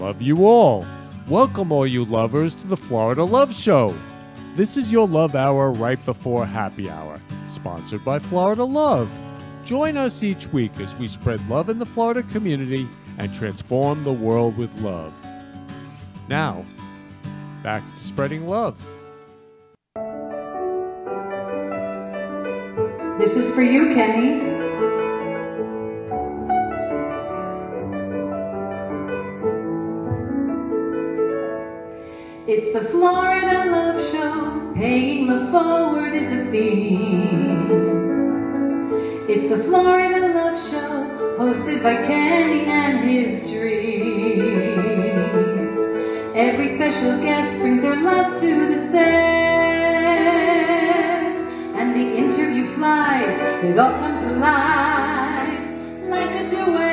love you all. Welcome all you lovers to the Florida Love Show. This is your love hour right before happy hour, sponsored by Florida Love. Join us each week as we spread love in the Florida community and transform the world with love. Now, back to spreading love. This is for you, Kenny. It's the Florida Love Show, paying love forward is the theme. It's the Florida Love Show, hosted by Kenny and his dream. Every special guest brings their love to the set, and the interview flies, it all comes alive like a duet.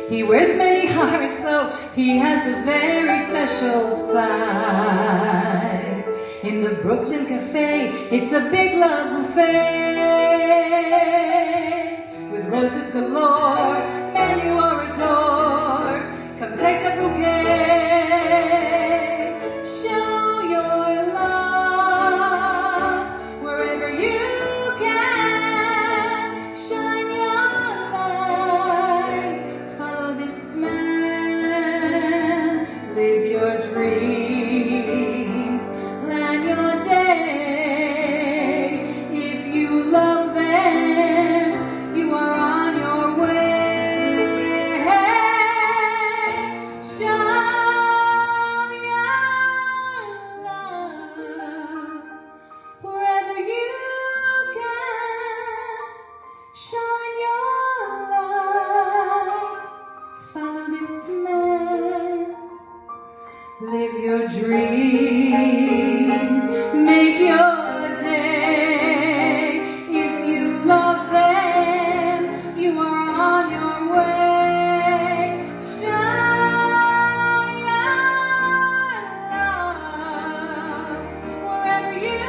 He wears many hearts, so he has a very special side. In the Brooklyn Cafe, it's a big love buffet. With roses galore, man, you are adored. Come take a bouquet. Show your love wherever you can. Shine your light. Follow this man. Live your dreams. Plan your day. If you love them, you are on your way. Show your love wherever you can. Shine your light. Follow this man. Live your dreams. Make your day. If you love them, you are on your way. Shine your love wherever you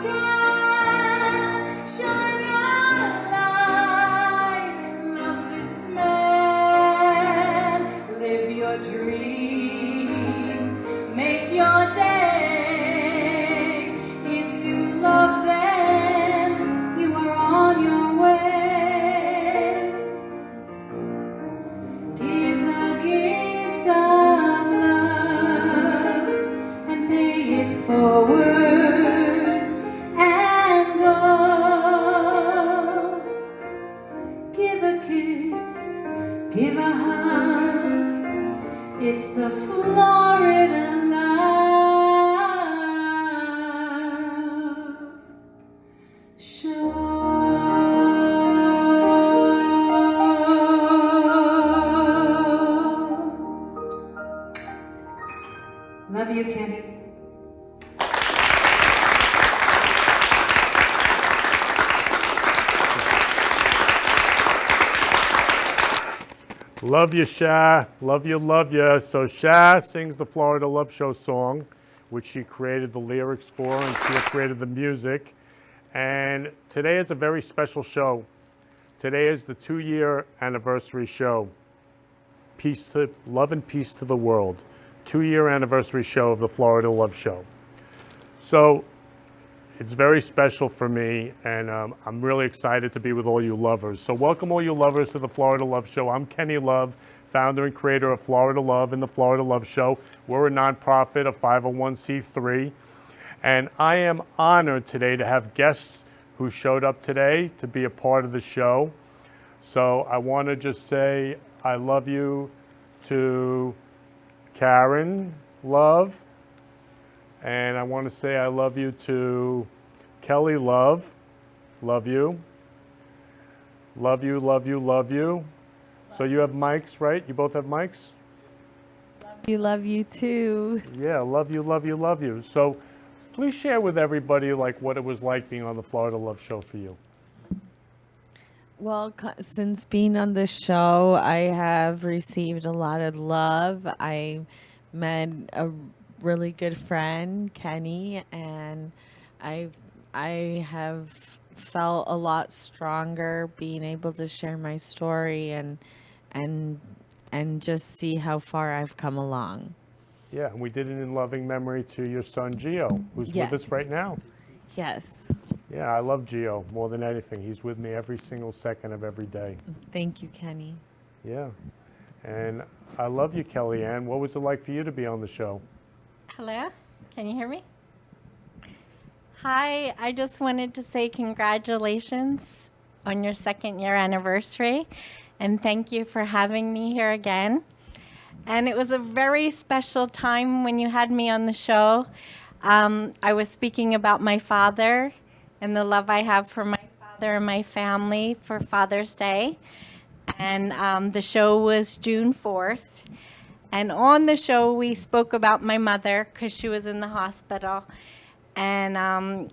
can. Shine your light. Love this man. Live your dreams. Make your day. If you love them, you are on your way. Give the gift of love and pay it forward and go. Give a kiss, give a hug. It's the Florida Love Show. Love you, Kenny. Love you, Sha. Love you, love you. So Sha sings the Florida Love Show song, which she created the lyrics for, and she created the music. And today is a very special show. Today is the 2-year anniversary show. Love and peace to the world. 2-year anniversary show of the Florida Love Show. So it's very special for me, and I'm really excited to be with all you lovers. So welcome all you lovers to the Florida Love Show. I'm Kenny Love, founder and creator of Florida Love and the Florida Love Show. We're a nonprofit, a 501c3, and I am honored today to have guests who showed up today to be a part of the show. So I want to just say I love you to Karen Love, and I want to say I love you to Kelly Love, love you. Love you, love you, love you. So you have mics, right? You both have mics? You love you too. Yeah, love you, love you, love you. So please share with everybody like what it was like being on the Florida Love Show for you. Well, since being on the show, I have received a lot of love. I met a really good friend, Kenny, and I have felt a lot stronger being able to share my story and and just see how far I've come along. Yeah, and we did it in loving memory to your son, Gio, who's Yes. with us right now. Yes. Yeah, I love Gio more than anything. He's with me every single second of every day. Thank you, Kenny. Yeah. And I love you, Kellyanne. What was it like for you to be on the show? Hello, can you hear me? Hi, I just wanted to say congratulations on your 2nd-year anniversary, and thank you for having me here again. And it was a very special time when you had me on the show. I was speaking about my father and the love I have for my father and my family for Father's Day. And the show was June 4th. And on the show, we spoke about my mother because she was in the hospital. And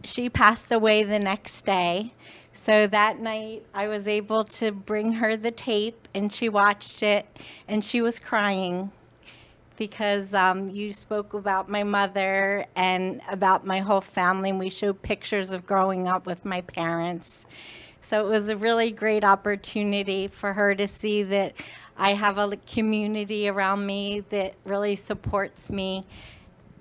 she passed away the next day. So that night, I was able to bring her the tape, and she watched it, and she was crying because you spoke about my mother and about my whole family, and we showed pictures of growing up with my parents. So it was a really great opportunity for her to see that I have a community around me that really supports me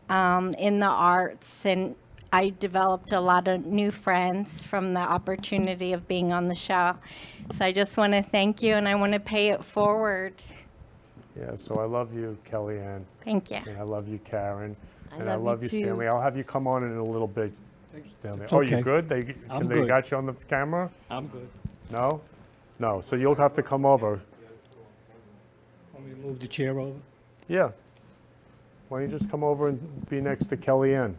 in the arts, and I developed a lot of new friends from the opportunity of being on the show. So I just want to thank you, and I want to pay it forward. Yeah, so I love you, Kellyanne. Thank you. And I love you, Karen. I And I love love you you, too. Stanley. I'll have you come on in a little bit, Stanley. It's Oh, you okay. good? They good. got you on the camera? I'm good. No? No, so you'll have to come over. Want me to move the chair over? Yeah. Why don't you just come over and be next to Kellyanne?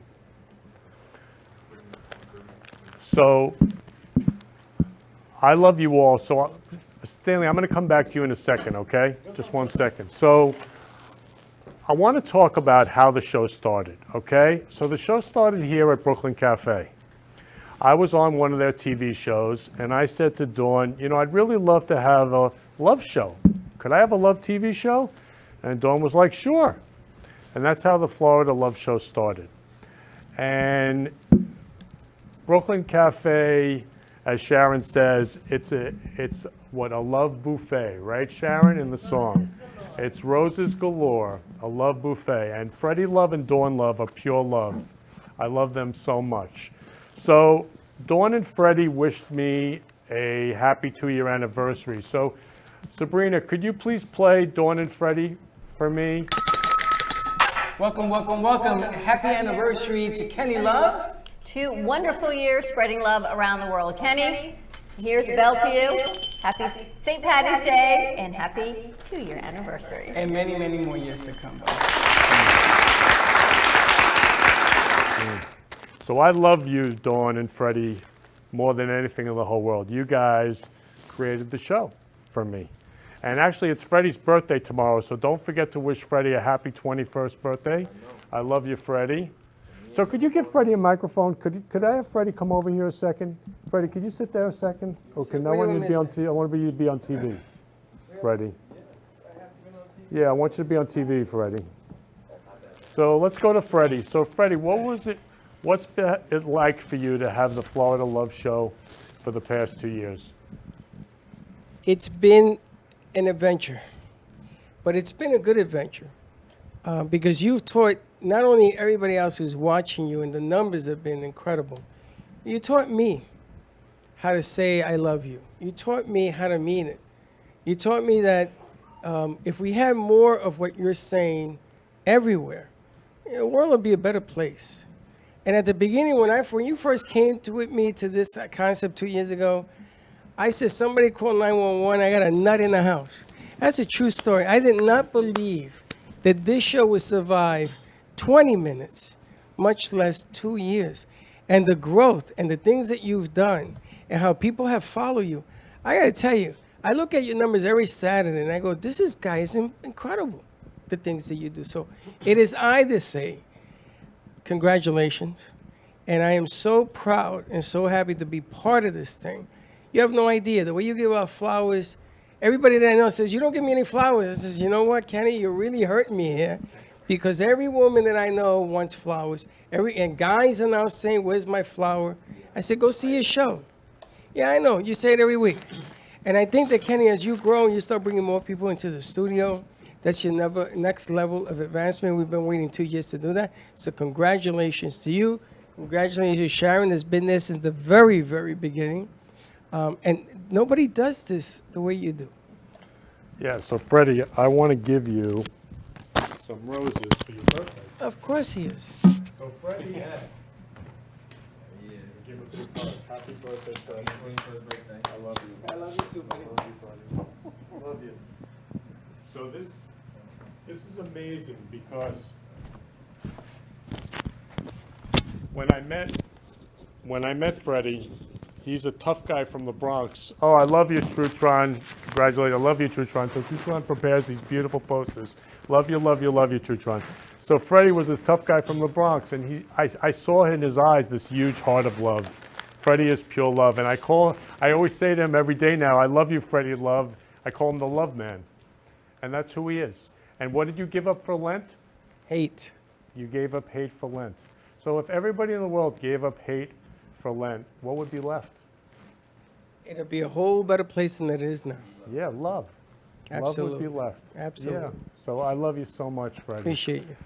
So, I love you all. So, Stanley, I'm going to come back to you in a second, okay? Just 1 second. So, I want to talk about how the show started, okay? So, the show started here at Brooklyn Cafe. I was on one of their TV shows, and I said to Dawn, you know, I'd really love to have a love show. Could I have a love TV show? And Dawn was like, sure. And that's how the Florida Love Show started. And Brooklyn Cafe, as Sharon says, it's what, a love buffet, right, Sharon, in the song? It's roses galore, a love buffet. And Freddie Love and Dawn Love are pure love. I love them so much. So Dawn and Freddie wished me a happy 2-year anniversary. So Sabrina, could you please play Dawn and Freddie for me? Welcome, welcome, welcome. Happy anniversary to Kenny Love. 2 wonderful years spreading love around the world. Kenny, here's a bell to you. Happy St. Patty's Day and happy 2-year anniversary. And many, many more years to come. So I love you, Dawn and Freddie, more than anything in the whole world. You guys created the show for me. And actually, it's Freddie's birthday tomorrow, so don't forget to wish Freddie a happy 21st birthday. I love you, Freddie. So could you give Freddie a microphone? Could I have Freddie come over here a second? Freddie, could you sit there a second? Okay, now I want you to be on TV. I want you to be on TV, Freddie. Yeah, I want you to be on TV, Freddie. So let's go to Freddie. So Freddie, what's it like for you to have the Florida Love Show for the past 2 years? It's been an adventure, but it's been a good adventure because you've taught not only everybody else who's watching you, and the numbers have been incredible, you taught me how to say I love you. You taught me how to mean it. You taught me that if we had more of what you're saying everywhere, the world would be a better place. And at the beginning, when you first came with me to this concept 2 years ago, I said, somebody call 911, I got a nut in the house. That's a true story. I did not believe that this show would survive 20 minutes, much less 2 years. And the growth and the things that you've done and how people have followed you, I gotta tell you, I look at your numbers every Saturday and I go, guy is incredible, the things that you do. So it is I that say, congratulations. And I am so proud and so happy to be part of this thing. You have no idea. The way you give out flowers, everybody that I know says, you don't give me any flowers. I says, you know what, Kenny, you're really hurting me here. Because every woman that I know wants flowers. And guys are now saying, where's my flower? I said, go see his show. Yeah, I know. You say it every week. And I think that, Kenny, as you grow and you start bringing more people into the studio, that's your next level of advancement. We've been waiting 2 years to do that. So congratulations to you. Congratulations to Sharon, that's been there since the very, very beginning. And nobody does this the way you do. Yeah, so Freddie, I want to give you some roses for your birthday. Of course he is. So Freddie, yes. Give a big hug. Happy birthday, Freddie. I love you. I love you too, buddy. I love you, buddy. I love you. So this is amazing because when I met Freddie, he's a tough guy from the Bronx. Oh, I love you, Trutron. Congratulations. I love you, Trutron. So Trutron prepares these beautiful posters. Love you, love you, love you, Trutron. So Freddie was this tough guy from the Bronx, and I saw in his eyes this huge heart of love. Freddie is pure love, and I always say to him every day now, I love you, Freddie, love. I call him the love man, and that's who he is. And what did you give up for Lent? Hate. You gave up hate for Lent. So if everybody in the world gave up hate for Lent, what would be left? It'll be a whole better place than it is now. Yeah, love. Absolutely. Love would be left. Absolutely. Yeah. So I love you so much, Freddie. Appreciate you.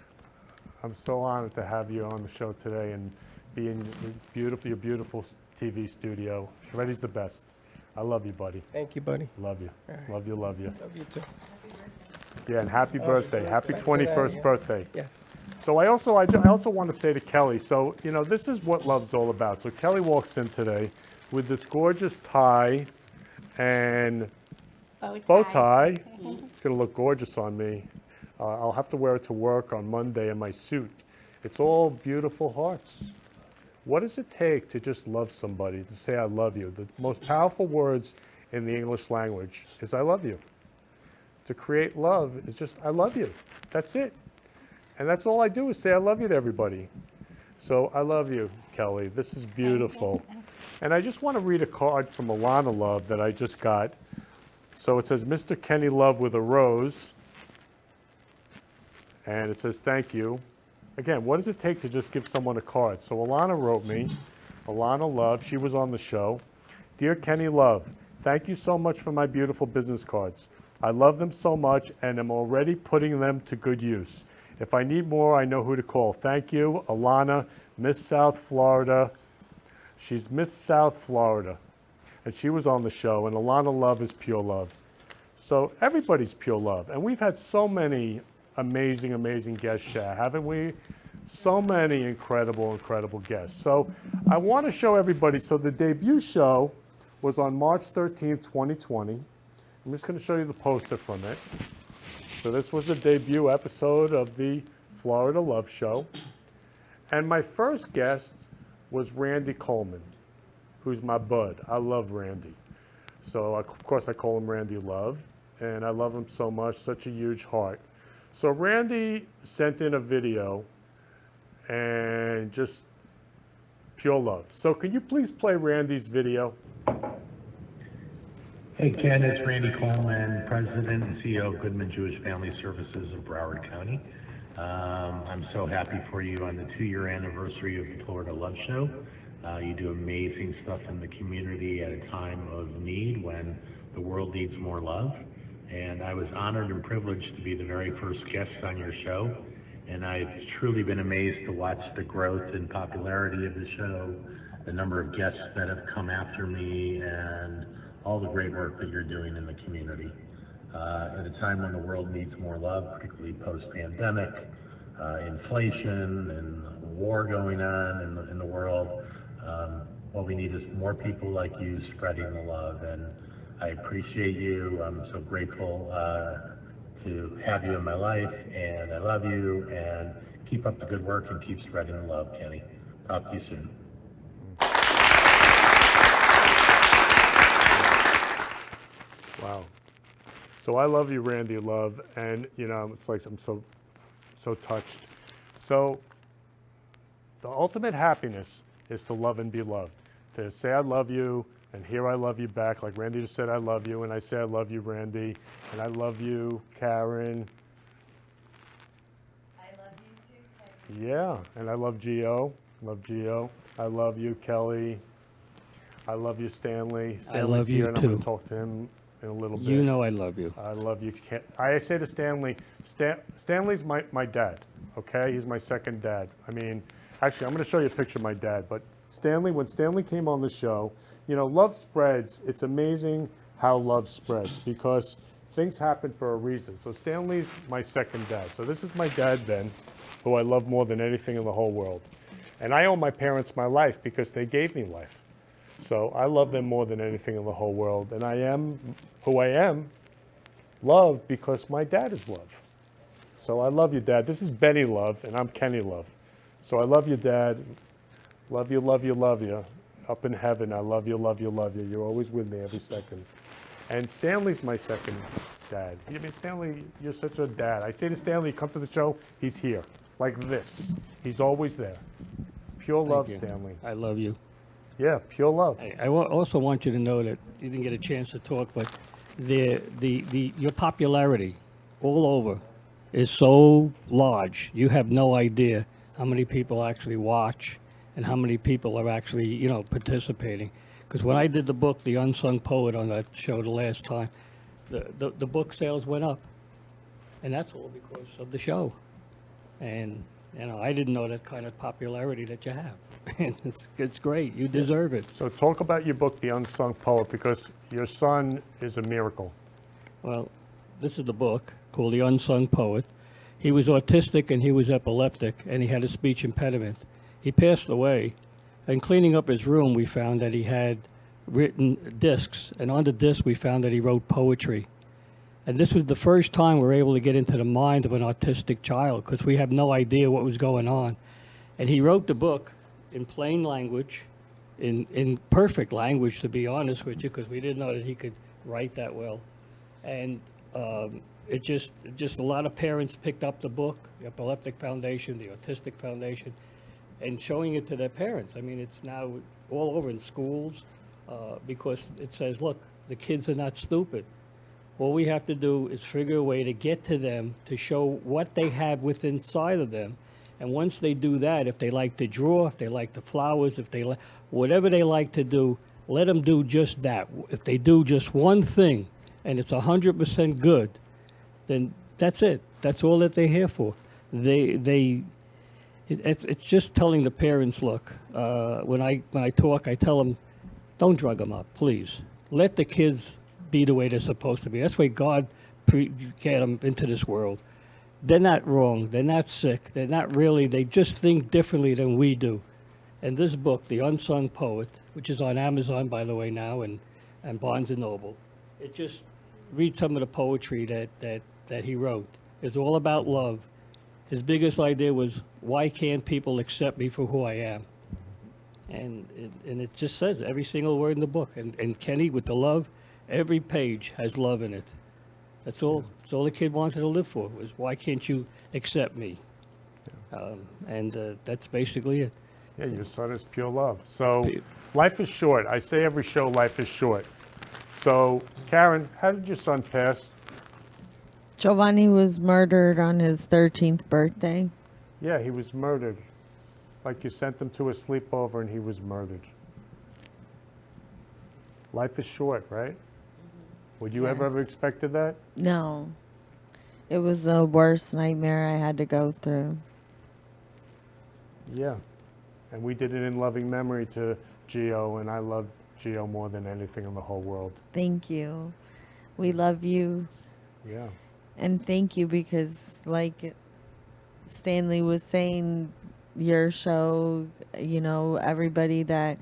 I'm so honored to have you on the show today and be in your beautiful TV studio. Freddie's the best. I love you, buddy. Thank you, buddy. Love you. All right. Love you, love you. Love you too. Yeah, and happy birthday. Happy back to that, 21st yeah. birthday. Yes. So I also want to say to Kelly, so, you know, this is what love's all about. So Kelly walks in today with this gorgeous tie and bow tie. It's going to look gorgeous on me. I'll have to wear it to work on Monday in my suit. It's all beautiful hearts. What does it take to just love somebody, to say I love you? The most powerful words in the English language is I love you. To create love is just I love you. That's it. And that's all I do is say I love you to everybody. So I love you, Kelly. This is beautiful. And I just want to read a card from Alana Love that I just got. So it says, Mr. Kenny Love with a rose. And it says, thank you. Again, what does it take to just give someone a card? So Alana wrote me, Alana Love, she was on the show. Dear Kenny Love, thank you so much for my beautiful business cards. I love them so much and am already putting them to good use. If I need more, I know who to call. Thank you, Alana, Miss South Florida. She's Miss South Florida. And she was on the show, and Alana Love is pure love. So everybody's pure love. And we've had so many amazing, amazing guests, Shah, haven't we? So many incredible, incredible guests. So I want to show everybody, so the debut show was on March 13th, 2020. I'm just going to show you the poster from it. So this was the debut episode of the Florida Love Show. And my first guest was Randy Coleman, who's my bud. I love Randy. So of course I call him Randy Love, and I love him so much, such a huge heart. So Randy sent in a video and just pure love. So can you please play Randy's video? Hey Ken, it's Randy Coleman, President and CEO of Goodman Jewish Family Services of Broward County. I'm so happy for you on the 2-year anniversary of the Florida Love Show. You do amazing stuff in the community at a time of need when the world needs more love. And I was honored and privileged to be the very first guest on your show. And I've truly been amazed to watch the growth and popularity of the show, the number of guests that have come after me, and all the great work that you're doing in the community. At a time when the world needs more love, particularly post-pandemic, inflation and war going on in the world, what we need is more people like you spreading the love. And I appreciate you. I'm so grateful to have you in my life, and I love you, and keep up the good work and keep spreading the love, Kenny. Talk to you soon. Wow. So I love you, Randy Love, and it's like I'm so touched. So the ultimate happiness is to love and be loved. To say I love you and hear I love you back, like Randy just said I love you, and I say I love you, Randy, and I love you, Karen. I love you too, Kenny. Yeah, and I love Gio. I love you, Kelly. I love you, Stanley. Stanley's love you here, and I'm going too. to talk to him in a little bit. You know I love you. I love you. I say to Stanley, Stanley's my dad, okay? He's my second dad. I mean, actually, I'm going to show you a picture of my dad. But Stanley, when Stanley came on the show, love spreads. It's amazing how love spreads because things happen for a reason. So Stanley's my second dad. So this is my dad then, who I love more than anything in the whole world. And I owe my parents my life because they gave me life. So I love them more than anything in the whole world. And I am who I am, love, because my dad is love. So I love you, Dad. This is Benny Love, and I'm Kenny Love. So I love you, Dad. Love you, love you, love you. Up in heaven, I love you, love you, love you. You're always with me every second. And Stanley's my second dad. I mean, Stanley, you're such a dad. I say to Stanley, come to the show, he's here, like this. He's always there. Pure love, Thank you. Stanley. I love you. Yeah, pure love. Also want you to know that you didn't get a chance to talk, but your popularity all over is so large. You have no idea how many people actually watch and how many people are actually, participating. Because when I did the book, The Unsung Poet, on that show the last time, the book sales went up. And that's all because of the show. And, I didn't know that kind of popularity that you have. And it's great. You deserve it. So talk about your book, The Unsung Poet, because your son is a miracle. Well, this is the book called The Unsung Poet. He was autistic and he was epileptic and he had a speech impediment. He passed away, and cleaning up his room, we found that he had written discs, and on the disc we found that he wrote poetry. And this was the first time we were able to get into the mind of an autistic child because we have no idea what was going on. And he wrote the book in plain language, in perfect language, to be honest with you, because we didn't know that he could write that well. And it just a lot of parents picked up the book, the Epileptic Foundation, the Autistic Foundation, and showing it to their parents. I mean, it's now all over in schools because it says, look, the kids are not stupid. All we have to do is figure a way to get to them, to show what they have within inside of them. And once they do that, if they like to draw, if they like the flowers, if they whatever they like to do, let them do just that. If they do just one thing and it's 100% good, then that's it. That's all that they're here for. It's just telling the parents, look, when I talk, I tell them, don't drug them up, please. Let the kids be the way they're supposed to be. That's why God get them into this world. They're not wrong. They're not sick. They're not really. They just think differently than we do. And this book, The Unsung Poet, which is on Amazon, by the way, now, and Barnes & Noble, it just reads some of the poetry that he wrote. It's all about love. His biggest idea was, why can't people accept me for who I am? And it just says every single word in the book. And Kenny, with the love, every page has love in it. That's all the kid wanted to live for, was why can't you accept me? That's basically it. Yeah, your son is pure love. So life is short. I say every show, life is short. So Karen, how did your son pass? Giovanni was murdered on his 13th birthday. Yeah, he was murdered. Like you sent him to a sleepover and he was murdered. Life is short, right? Would you ever Yes. expected that? No. It was the worst nightmare I had to go through. Yeah. And we did it in loving memory to Gio, and I love Gio more than anything in the whole world. Thank you. We love you. Yeah. And thank you because, like Stanley was saying, your show, everybody that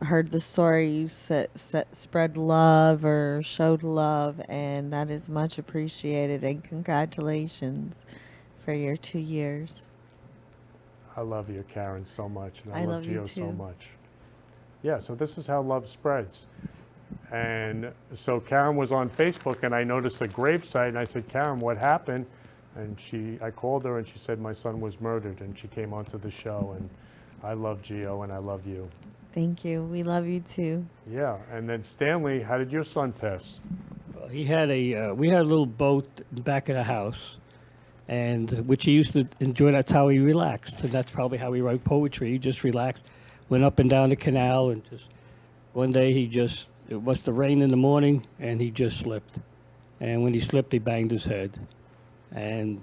heard the stories that spread love or showed love, and that is much appreciated. And congratulations for your 2 years. I love you, Karen, so much, and I I love love you Gio so too. much. Yeah, so this is how love spreads. And so Karen was on Facebook, and I noticed a gravesite, and I said, Karen, what happened? And I called her, and she said my son was murdered, and she came onto the show, and I love Gio, and I love you. Thank you. We love you too. Yeah, and then Stanley, how did your son pass? He had we had a little boat in the back of the house, and which he used to enjoy. That's how he relaxed, and that's probably how he wrote poetry. He just relaxed, went up and down the canal, and just one day it must have rained in the morning, and he just slipped. And when he slipped, he banged his head. And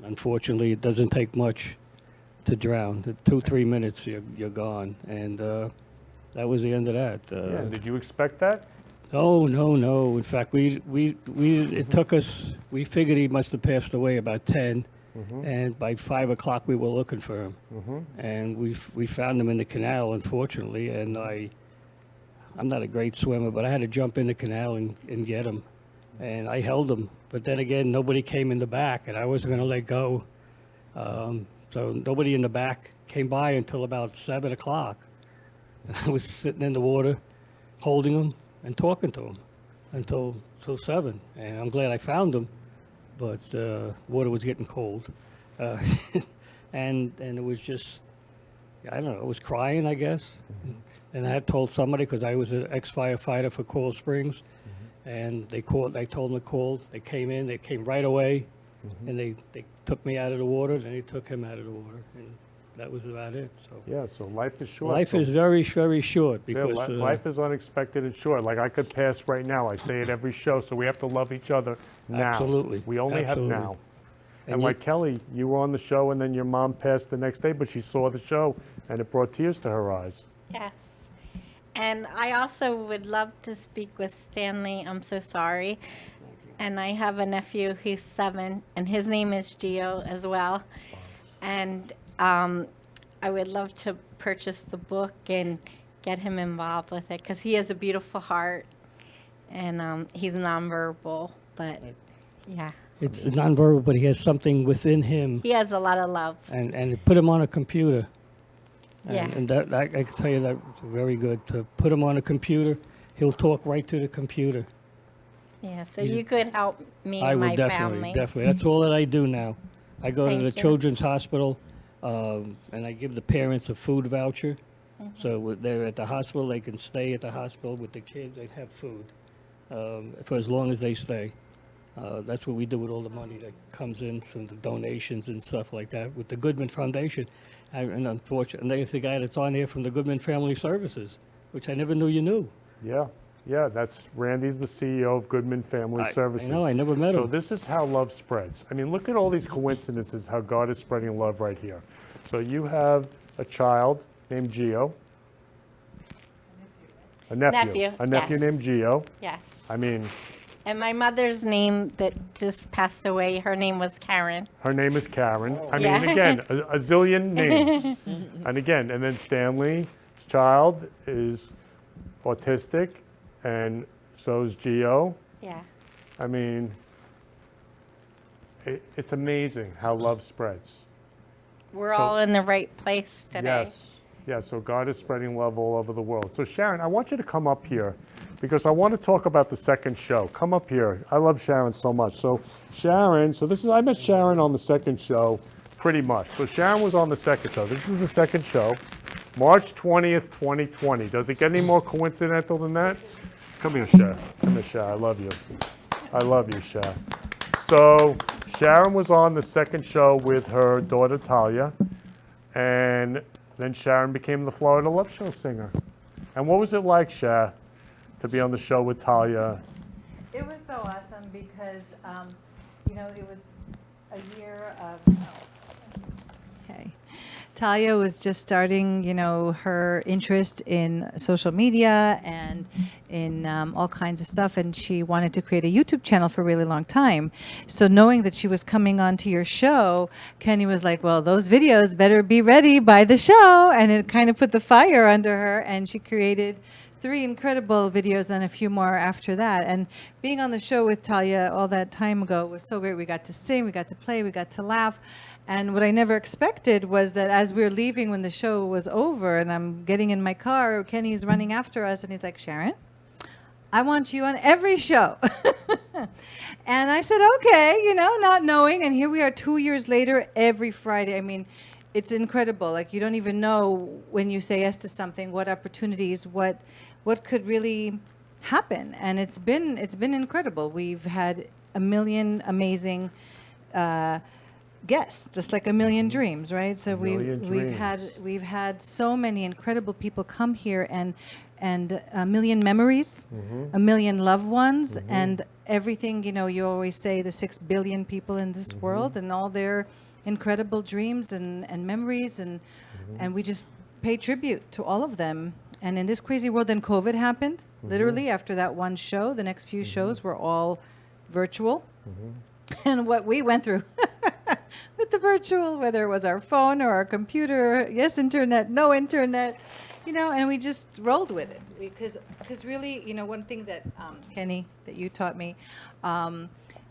unfortunately, it doesn't take much to drown. 2-3 minutes, you're gone. And that was the end of that. Yeah, did you expect that? No. In fact, it took us, we figured he must have passed away about 10. And by 5 o'clock, we were looking for him. And we found him in the canal, unfortunately. And I'm not a great swimmer, but I had to jump in the canal and get him. And I held him. But then again, nobody came in the back, and I wasn't going to let go. So nobody in the back came by until about 7 o'clock. And I was sitting in the water, holding him and talking to him until 7. And I'm glad I found him, but water was getting cold. And it was just, I don't know, I was crying, I guess. And I had told somebody, because I was an ex-firefighter for Coral Springs, and I told them to call. They came right away, and they took me out of the water, and they took him out of the water, and that was about it. So Yeah, so life is short. life So- is very, very short Yeah, because life is unexpected and short. Like I could pass right now. I say it every show, so we have to love each other now. Absolutely. We only Absolutely. have now. And And you- like Kelly, you were on the show, and then your mom passed the next day, but she saw the show, and it brought tears to her eyes. Yes. And I also would love to speak with Stanley. I'm so sorry. And I have a nephew, he's 7, and his name is Gio as well. And I would love to purchase the book and get him involved with it, because he has a beautiful heart, and he's nonverbal, but yeah, it's nonverbal, but he has something within him, he has a lot of love. and put him on a computer. Yeah. And that I can tell you that's very good. To put him on a computer, he'll talk right to the computer. Yeah, so you could help me I and will my family. definitely. That's all that I do now. I go to Thank the you. Children's Hospital, and I give the parents a food voucher. Mm-hmm. So when they're at the hospital, they can stay at the hospital with the kids. They have food for as long as they stay. That's what we do with all the money that comes in from the donations and stuff like that with the Goodman Foundation. And unfortunately, there's the guy that's on here from the Goodman Family Services, which I never knew you knew. Yeah, that's Randy's the CEO of Goodman Family Services. I know, I never met So him. this is how love spreads. I mean, look at all these coincidences, how God is spreading love right here. So you have a child named Gio. A nephew. A nephew Yes. named Gio. Yes. I mean, And my mother's name that just passed away, her name was Karen. her name is Karen. I mean, Yeah. again, a zillion names. And again, and then Stanley's child is autistic, and so is Gio. Yeah. I mean, it's amazing how love spreads. We're So- all in the right place today. Yes. Yeah, so God is spreading love all over the world. So Sharon, I want you to come up here because I want to talk about the second show. Come up here. I love Sharon so much. So Sharon, I met Sharon on the second show pretty much. So Sharon was on the second show. This is the second show, March 20th, 2020. Does it get any more coincidental than that? Come here, Sharon. Come here, Sharon. I love you. I love you, Sharon. So Sharon was on the second show with her daughter Talia, and then Sharon became the Florida Love Show singer. And what was it like, Sha, to be on the show with Talia? It was so awesome because, it was a year of. Okay. Talia was just starting, her interest in social media and in all kinds of stuff, and she wanted to create a YouTube channel for a really long time. So knowing that she was coming on to your show, Kenny was like, well, those videos better be ready by the show, and it kind of put the fire under her, and she created 3 incredible videos and a few more after that. And being on the show with Talia all that time ago was so great. We got to sing, we got to play, we got to laugh. And what I never expected was that as we were leaving when the show was over and I'm getting in my car, Kenny's running after us and he's like, Sharon, I want you on every show. And I said, okay, not knowing. And here we are 2 years later, every Friday. I mean, it's incredible. Like, you don't even know when you say yes to something, what opportunities, what could really happen. And it's been incredible. We've had a million amazing guests, just like a million dreams, right? So we've had so many incredible people come here, and a million memories, a million loved ones, and everything. You always say the 6 billion people in this world, and all their incredible dreams and memories, and we just pay tribute to all of them. And in this crazy world, then COVID happened. Literally after that one show, the next few shows were all virtual, and what we went through with the virtual, whether it was our phone or our computer, yes, internet, no internet, and we just rolled with it. Because really, one thing that, Kenny, that you taught me,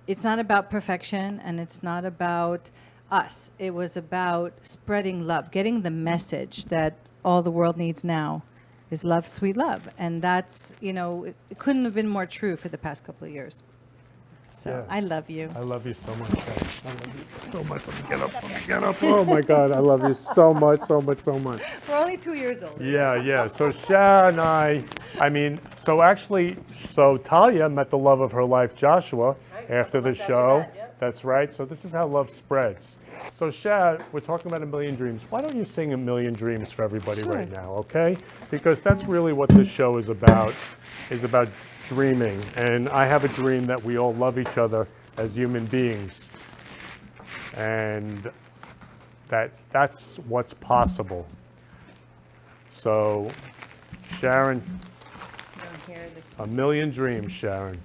it's not about perfection, and it's not about us. It was about spreading love, getting the message that all the world needs now is love, sweet love. And that's, it couldn't have been more true for the past couple of years. So Yeah. I love you. I love you so much. Shay. I love you so much. Let me get up. Let me get up. Oh my God, I love you so much, so much, so much. We're only 2 years old. Yeah. So Sha and so Talia met the love of her life, Joshua, after the show. That's right. So this is how love spreads. So Sha, we're talking about a million dreams. Why don't you sing a million dreams for everybody right now, okay? Because that's really what this show is about dreaming. And I have a dream that we all love each other as human beings. And that's what's possible. So, Sharon, a million dreams, Sharon.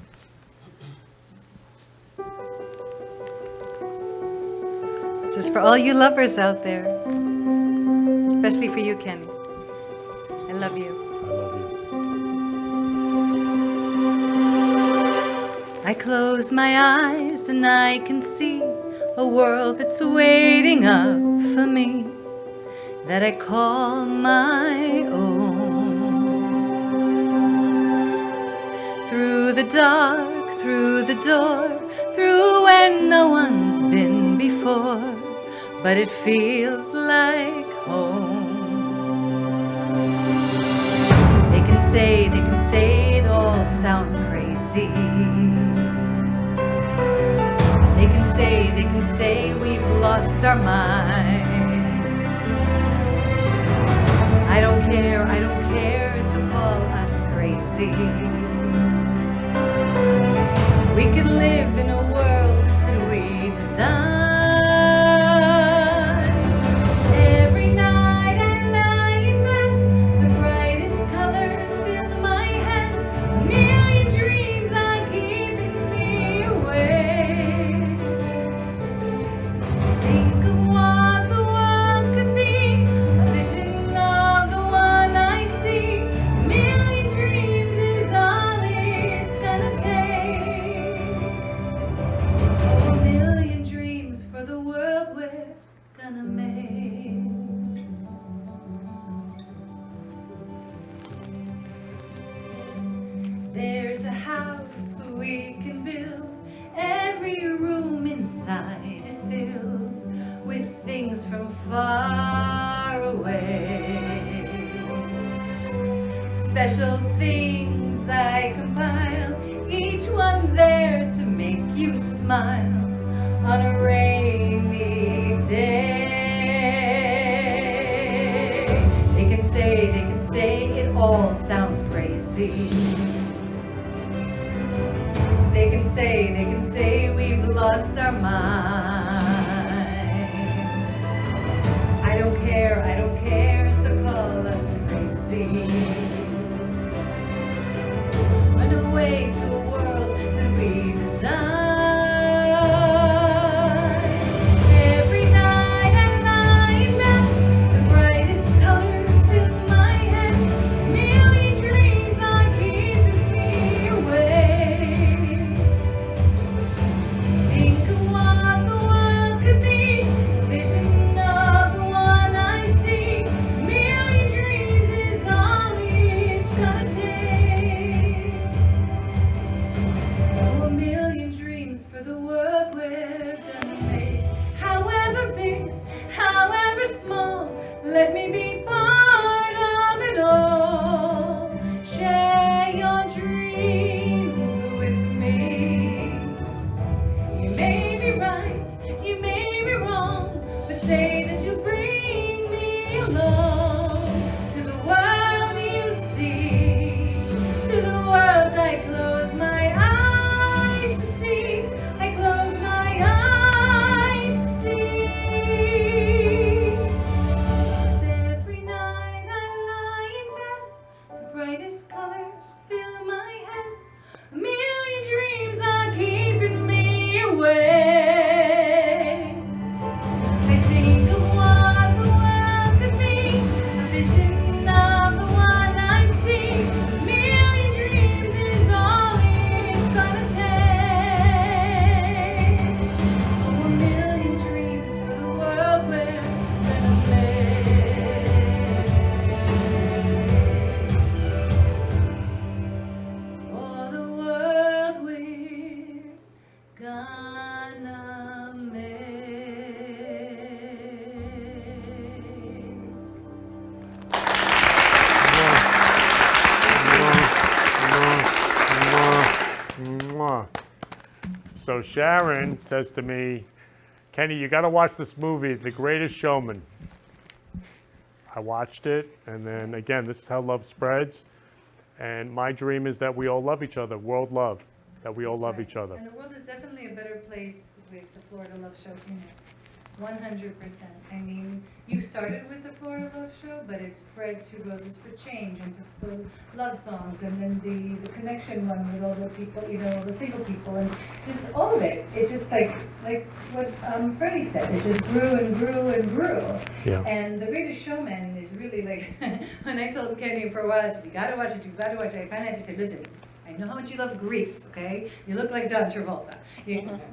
This is for all you lovers out there, especially for you, Kenny. I love you. I love you. I close my eyes and I can see a world that's waiting up for me, that I call my own. Through the dark, through the door, through where no one's been before, but it feels like home. They can say it all sounds crazy. They can say we've lost our minds. I don't care, so call us crazy. We can live in a world that we design. Every night I lie in bed, the brightest colors fill my head. A million dreams are keeping me awake. Think of what the world could be, a vision of the one I see. A million dreams is all it's gonna take. A million dreams for the world we're gonna make. There's a house we can build. Every room inside is filled with things from far away. Special things I compile, each one there to make you smile on a rainy day. They can say it all sounds crazy. They can say we've lost our minds. I don't care, so call us crazy. Run away to a world that we design. Every night I lie in bed, the brightest colors fill my head. A million dreams are keeping me awake. Think of what the world could be, a vision of the one I see. A million dreams is all small, let me be part of it all. Share your dreams with me. You may be right, you may be wrong, but say that you bring me along to the world you see, to the world I close my eyes to see, I close my eyes to see. 'Cause every night I lie in bed, the brightest colors fill my head, a million dreams are keeping me awake. I think of what the world could be, a vision of the one I see. A million dreams is all it's gonna take. Oh, a million dreams for the world we're gonna make. For the world we're gonna make. Mwah. So Sharon says to me, Kenny, you got to watch this movie, The Greatest Showman. I watched it, and then again, this is how love spreads. And my dream is that we all love each other, world love, that we all love each other. And the world is definitely a better place with the Florida Love Show in it. 100%. I mean, you started with the Florida Love Show, but it spread to Roses for Change and to the love songs, and then the connection one with all the people, you know, the single people, and just all of it. It's just like what Freddie said. It just grew and grew and grew. Yeah. And The Greatest Showman is really like, when I told Kenny for a while, I said, you gotta watch it, you gotta watch it. I finally had to say, listen, I know how much you love Grease, okay? You look like John Travolta.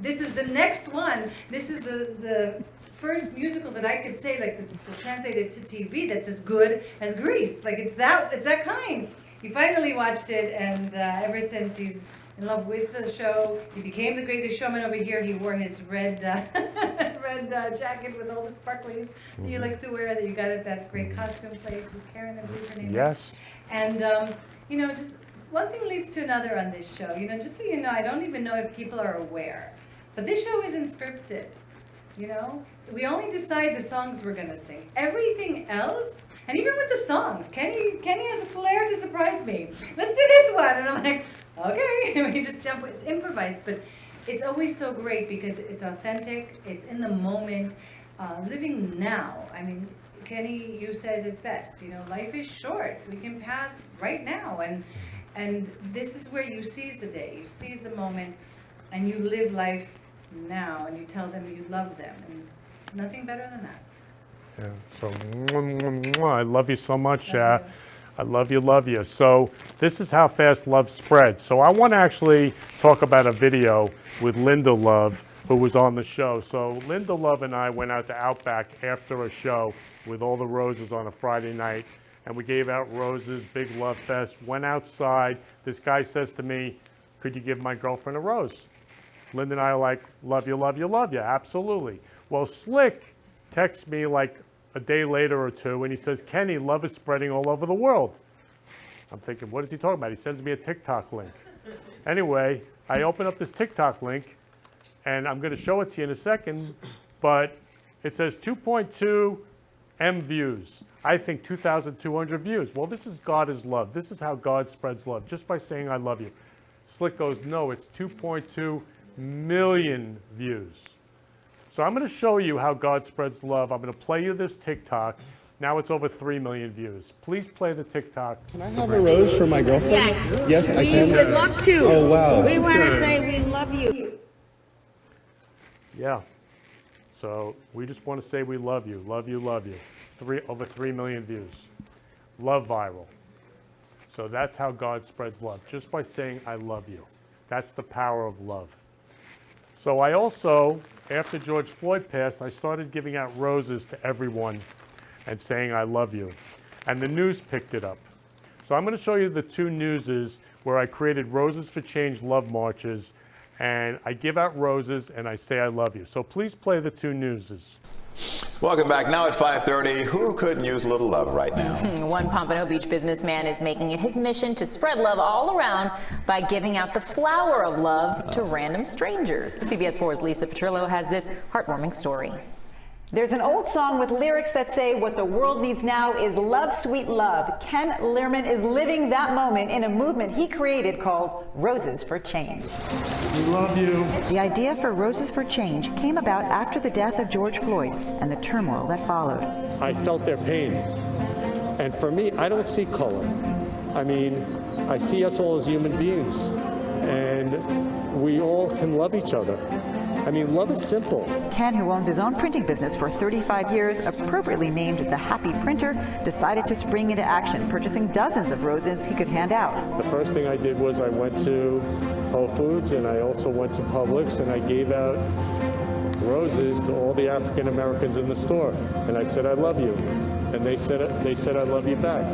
This is the next one. This is the first musical that I could say, like, that's translated to TV that's as good as Grease. Like, it's that kind. He finally watched it, and ever since he's in love with the show. He became the Greatest Showman over here. He wore his red jacket with all the sparklies that you like to wear, that you got at that great costume place with Karen, I believe her name. Yes. And, you know, just one thing leads to another on this show. You know, just so you know, I don't even know if people are aware, but this show isn't scripted. You know, we only decide the songs we're gonna sing. Everything else, and even with the songs, Kenny has a flair to surprise me. Let's do this one, and I'm like, okay. And we just jump. It's improvised, but it's always so great because it's authentic. It's in the moment, living now. I mean, Kenny, you said it best. You know, life is short. We can pass right now, and this is where you seize the day. You seize the moment, and you live life now, and you tell them you love them, and nothing better than that. Yeah. So I love you so much. I love you. So this is how fast love spreads. So I want to actually talk about a video with Linda Love, who was on the show. So Linda Love and I went out to Outback after a show with all the roses on a Friday night, and we gave out roses, big love fest, went outside. This guy says to me, could you give my girlfriend a rose? Linda and I are like, love you, absolutely. Well, Slick texts me like a day later or two, and he says, Kenny, love is spreading all over the world. I'm thinking, what is he talking about? He sends me a TikTok link. Anyway, I open up this TikTok link, and I'm going to show it to you in a second, but it says 2.2 M views. I think 2,200 views. Well, this is God is love. This is how God spreads love, just by saying I love you. Slick goes, no, it's 2.2 million views. So I'm going to show you how God spreads love. I'm going to play you this TikTok. Now it's over 3 million views. Please play the TikTok. Can I have a rose for my girlfriend? Yes. Yes, I can. We would love to. Oh, wow. We want to say we love you. Yeah. So we just want to say we love you. Love you. Over 3 million views. Love viral. So that's how God spreads love, just by saying I love you. That's the power of love. So I also, after George Floyd passed, I started giving out roses to everyone and saying I love you. And the news picked it up. So I'm going to show you the two newses where I created Roses for Change love marches, and I give out roses and I say I love you. So please play the two newses. Welcome back. Now at 5:30, who couldn't use a little love right now? One Pompano Beach businessman is making it his mission to spread love all around by giving out the flower of love to random strangers. CBS 4's Lisa Petrillo has this heartwarming story. There's an old song with lyrics that say what the world needs now is love, sweet love. Ken Lerman is living that moment in a movement he created called Roses for Change. We love you. The idea for Roses for Change came about after the death of George Floyd and the turmoil that followed. I felt their pain. And for me, I don't see color. I mean, I see us all as human beings. And we all can love each other. I mean, love is simple. Ken, who owns his own printing business for 35 years, appropriately named the Happy Printer, decided to spring into action, purchasing dozens of roses he could hand out. The first thing I did was I went to Whole Foods and I also went to Publix and I gave out roses to all the African Americans in the store. And I said, I love you. And they said, I love you back.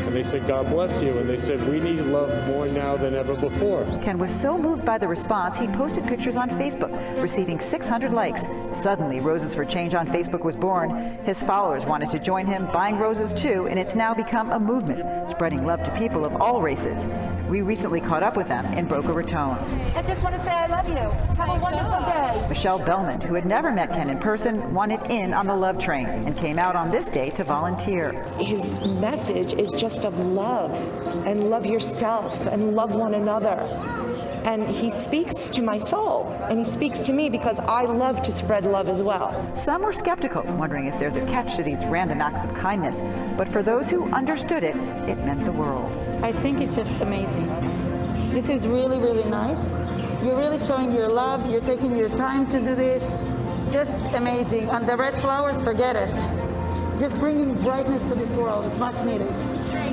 And they said, God bless you. And they said, we need love more now than ever before. Ken was so moved by the response, he posted pictures on Facebook, receiving 600 likes. Suddenly, Roses for Change on Facebook was born. His followers wanted to join him, buying roses too, and it's now become a movement, spreading love to people of all races. We recently caught up with them in Boca Raton. I just want to say I love you. Have a wonderful day. Michelle Bellman, who had never met Ken in person, wanted in on the love train and came out on this day to volunteer. His message is just of love, and love yourself, and love one another. And he speaks to my soul, and he speaks to me because I love to spread love as well. Some were skeptical, wondering if there's a catch to these random acts of kindness. But for those who understood it, it meant the world. I think it's just amazing. This is really, really nice. You're really showing your love. You're taking your time to do this. Just amazing. And the red flowers, forget it. Just bringing brightness to this world. It's much needed.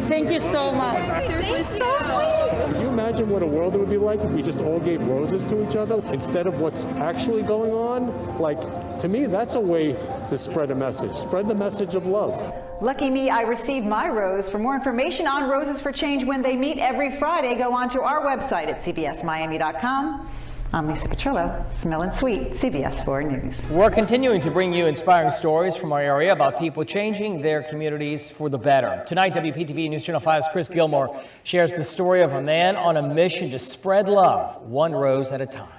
Thank you so much. Seriously, so sweet. Can you imagine what a world it would be like if we just all gave roses to each other instead of what's actually going on? Like, to me, that's a way to spread a message. Spread the message of love. Lucky me, I received my rose. For more information on Roses for Change when they meet every Friday, go on to our website at cbsmiami.com. I'm Lisa Petrillo, Smelling Sweet, CBS 4 News. We're continuing to bring you inspiring stories from our area about people changing their communities for the better. Tonight, WPTV News Channel 5's Chris Gilmore shares the story of a man on a mission to spread love, one rose at a time.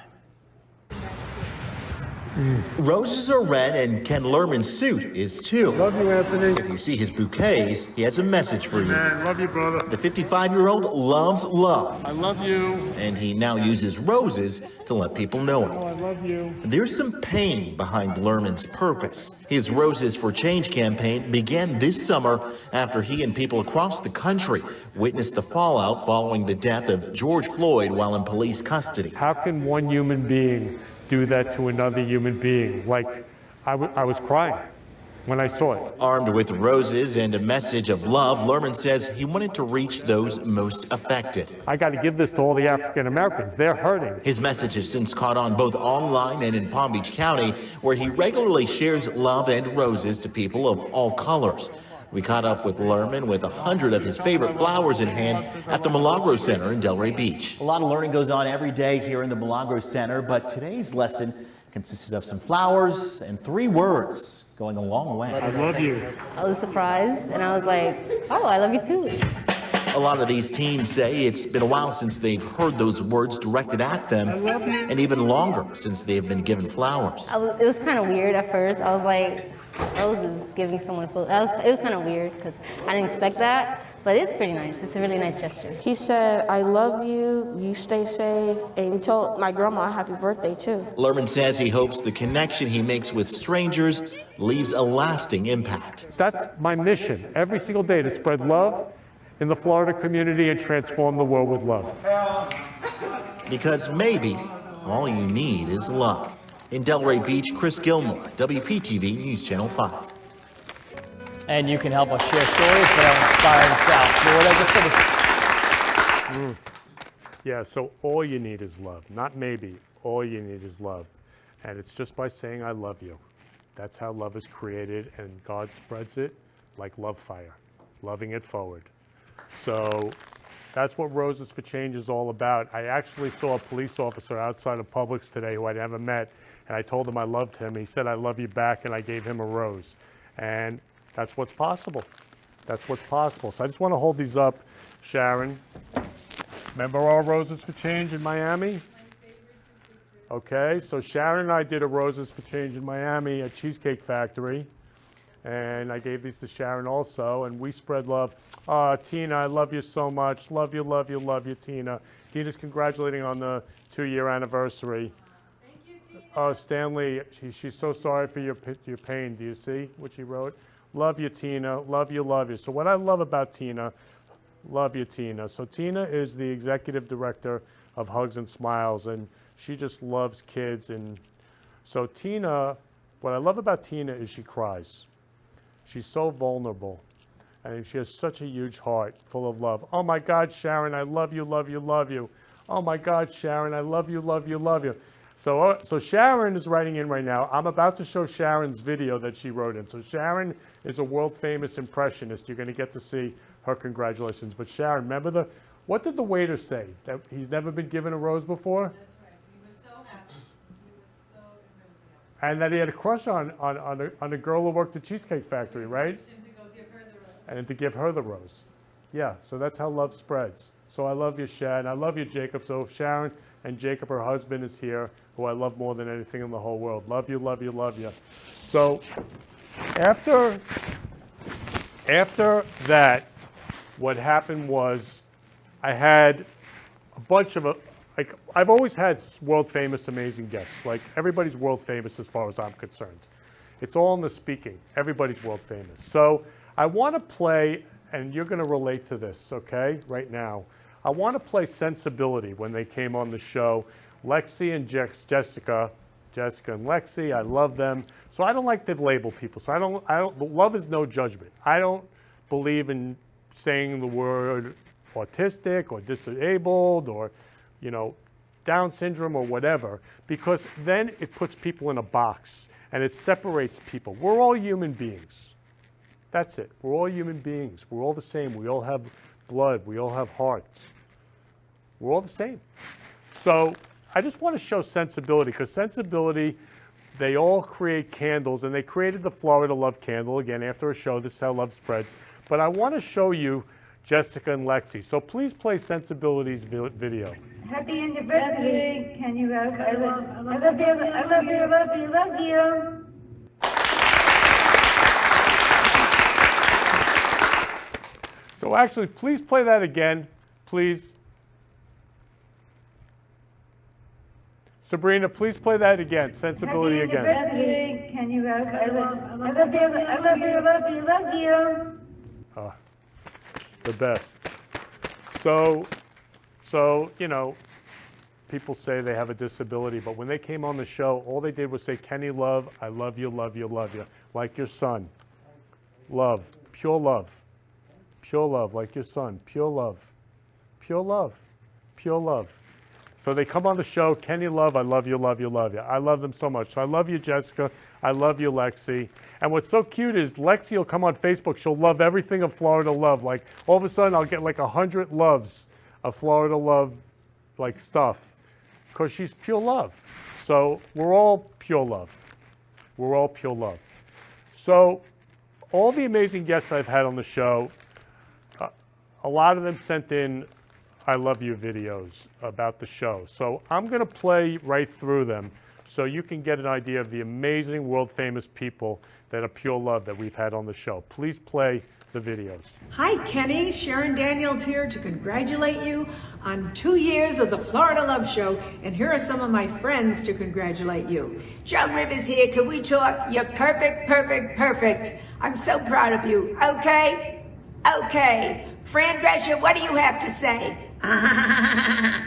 Roses are red and Ken Lerman's suit is too. Love you, Anthony. If you see his bouquets, he has a message for you. Man, love you, brother. The 55-year-old loves love. I love you. And he now uses roses to let people know Oh, I it. love you. There's some pain behind Lerman's purpose. His Roses for Change campaign began this summer after he and people across the country witnessed the fallout following the death of George Floyd while in police custody. How can one human being do that to another human being? Like, I was crying when I saw it. Armed with roses and a message of love, Lerman says he wanted to reach those most affected. I got to give this to all the African Americans. They're hurting. His message has since caught on both online and in Palm Beach County, where he regularly shares love and roses to people of all colors. We caught up with Lerman with 100 of his favorite flowers in hand at the Milagro Center in Delray Beach. A lot of learning goes on every day here in the Milagro Center, but today's lesson consisted of some flowers and 3 words going a long way. I love you. I was surprised and I was like, oh, I love you too. A lot of these teens say it's been a while since they've heard those words directed at them, and even longer since they have been given flowers. It was kind of weird at first. I was like, roses, giving someone flowers. It was kind of weird because I didn't expect that, but it's pretty nice. It's a really nice gesture. He said, I love you, you stay safe, and he told my grandma happy birthday too. Lerman says he hopes the connection he makes with strangers leaves a lasting impact. That's my mission every single day, to spread love in the Florida community and transform the world with love. Because maybe all you need is love. In Delray Beach, Chris Gilmore, WPTV News Channel 5. And you can help us share stories that are inspiring South Florida. Just send us. Yeah, so all you need is love. Not maybe, all you need is love. And it's just by saying I love you. That's how love is created, and God spreads it like love fire, loving it forward. So That's what Roses for Change is all about. I actually saw a police officer outside of Publix today who I never met, and I told him I loved him. He said, I love you back, and I gave him a rose. And that's what's possible. That's what's possible. So I just want to hold these up, Sharon. Remember our Roses for Change in Miami? Okay, so Sharon and I did a Roses for Change in Miami at Cheesecake Factory. And I gave these to Sharon also, and we spread love. Tina, I love you so much. Love you, love you, love you, Tina. Tina's congratulating on the 2-year anniversary. Thank you, Tina. Oh, Stanley, she's so sorry for your pain. Do you see what she wrote? Love you, Tina. Love you, love you. So what I love about Tina, love you, Tina. So Tina is the executive director of Hugs and Smiles, and she just loves kids. And so Tina, what I love about Tina is she cries. She's so vulnerable, and she has such a huge heart full of love. Oh my God, Sharon, I love you, love you, love you. Oh my God, Sharon, I love you, love you, love you. So Sharon is writing in right now. I'm about to show Sharon's video that she wrote in. So Sharon is a world famous impressionist. You're going to get to see her congratulations. But Sharon, remember what did the waiter say? That he's never been given a rose before? That's right. He was so happy. He was so incredibly happy. And that he had a crush on a girl who worked at Cheesecake Factory, right? To go give her the rose. And to give her the rose. Yeah, so that's how love spreads. So I love you, Sharon. I love you, Jacob. So Sharon and Jacob, her husband, is here, who I love more than anything in the whole world. Love you, love you, love you. So after that, what happened was I had a bunch of, like, I've always had world famous, amazing guests. Like, everybody's world famous as far as I'm concerned. It's all in the speaking. Everybody's world famous. So I want to play, and you're going to relate to this, okay, right now. I want to play Sensibility when they came on the show. Lexi and Jessica and Lexi, I love them. So I don't like to label people. So I don't, love is no judgment. I don't believe in saying the word autistic or disabled or, you know, Down syndrome or whatever, because then it puts people in a box and it separates people. We're all human beings. That's it. We're all human beings. We're all the same. We all have blood. We all have hearts. We're all the same. So I just want to show Sensibility, because Sensibility, they all create candles, and they created the Florida Love Candle, again, after a show. This is how love spreads. But I want to show you Jessica and Lexi. So please play Sensibility's video. Happy anniversary. Can you guys? I love you, I love you, I love you, love you. So actually, please play that again, please. Sabrina, please play that again, Sensibility again. Happy anniversary. Can you guys? I love you, I love you, I love you, love you. The best. So, you know, people say they have a disability, but when they came on the show, all they did was say, Kenny Love, I love you, love you, love you. Like your son. Love, pure love. Pure love, like your son. Pure love. Pure love. Pure love. So they come on the show, Kenny Love, I love you, love you, love you. I love them so much. So I love you, Jessica. I love you, Lexi. And what's so cute is Lexi will come on Facebook. She'll love everything of Florida Love. Like, all of a sudden, I'll get like 100 loves of Florida Love, like, stuff, because she's pure love. So we're all pure love. We're all pure love. So all the amazing guests I've had on the show, a lot of them sent in I love you videos about the show. So I'm going to play right through them so you can get an idea of the amazing world famous people that are pure love that we've had on the show. Please play the videos. Hi, Kenny. Sharon Daniels here to congratulate you on 2 years of the Florida Love Show. And here are some of my friends to congratulate you. Joan Rivers here. Can we talk? You're perfect, perfect, perfect. I'm so proud of you. Okay? Okay. Fran Drescher, what do you have to say?